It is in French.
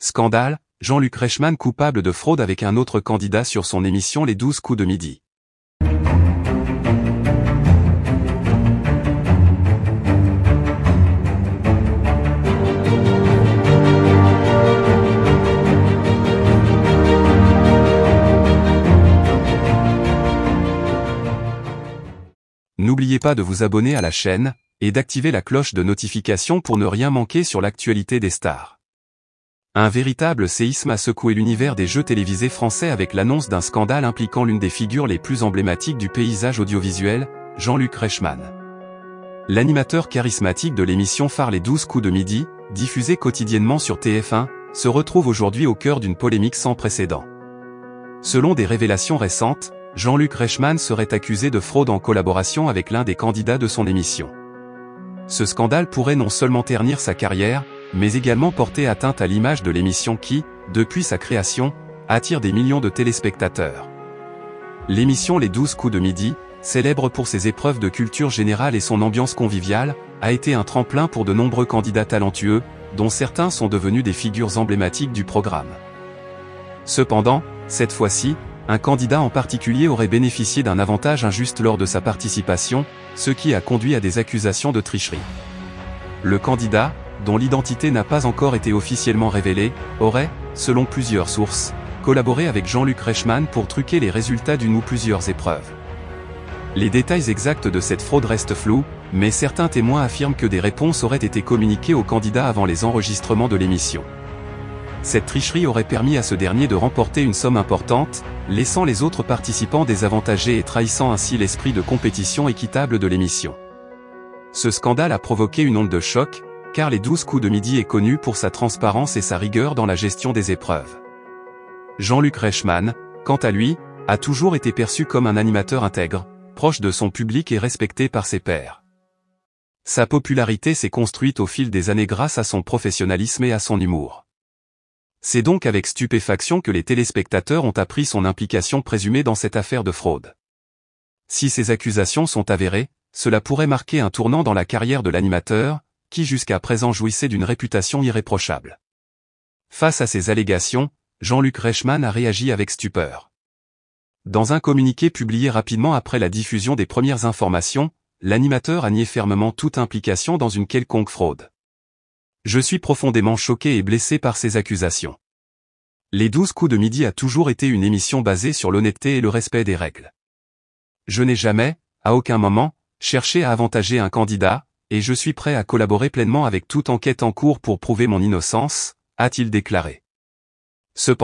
Scandale, Jean-Luc Reichmann coupable de fraude avec un autre candidat sur son émission Les 12 coups de midi. N'oubliez pas de vous abonner à la chaîne, et d'activer la cloche de notification pour ne rien manquer sur l'actualité des stars. Un véritable séisme a secoué l'univers des jeux télévisés français avec l'annonce d'un scandale impliquant l'une des figures les plus emblématiques du paysage audiovisuel, Jean-Luc Reichmann. L'animateur charismatique de l'émission phare Les 12 coups de midi, diffusée quotidiennement sur TF1, se retrouve aujourd'hui au cœur d'une polémique sans précédent. Selon des révélations récentes, Jean-Luc Reichmann serait accusé de fraude en collaboration avec l'un des candidats de son émission. Ce scandale pourrait non seulement ternir sa carrière, mais également porter atteinte à l'image de l'émission qui, depuis sa création, attire des millions de téléspectateurs. L'émission Les 12 coups de midi, célèbre pour ses épreuves de culture générale et son ambiance conviviale, a été un tremplin pour de nombreux candidats talentueux, dont certains sont devenus des figures emblématiques du programme. Cependant, cette fois-ci, un candidat en particulier aurait bénéficié d'un avantage injuste lors de sa participation, ce qui a conduit à des accusations de tricherie. Le candidat, dont l'identité n'a pas encore été officiellement révélée, aurait, selon plusieurs sources, collaboré avec Jean-Luc Reichmann pour truquer les résultats d'une ou plusieurs épreuves. Les détails exacts de cette fraude restent flous, mais certains témoins affirment que des réponses auraient été communiquées au candidat avant les enregistrements de l'émission. Cette tricherie aurait permis à ce dernier de remporter une somme importante, laissant les autres participants désavantagés et trahissant ainsi l'esprit de compétition équitable de l'émission. Ce scandale a provoqué une onde de choc, car Les 12 coups de midi est connu pour sa transparence et sa rigueur dans la gestion des épreuves. Jean-Luc Reichmann, quant à lui, a toujours été perçu comme un animateur intègre, proche de son public et respecté par ses pairs. Sa popularité s'est construite au fil des années grâce à son professionnalisme et à son humour. C'est donc avec stupéfaction que les téléspectateurs ont appris son implication présumée dans cette affaire de fraude. Si ces accusations sont avérées, cela pourrait marquer un tournant dans la carrière de l'animateur, qui jusqu'à présent jouissait d'une réputation irréprochable. Face à ces allégations, Jean-Luc Reichmann a réagi avec stupeur. Dans un communiqué publié rapidement après la diffusion des premières informations, l'animateur a nié fermement toute implication dans une quelconque fraude. Je suis profondément choqué et blessé par ces accusations. Les 12 coups de midi a toujours été une émission basée sur l'honnêteté et le respect des règles. Je n'ai jamais, à aucun moment, cherché à avantager un candidat, et je suis prêt à collaborer pleinement avec toute enquête en cours pour prouver mon innocence, a-t-il déclaré. Cependant,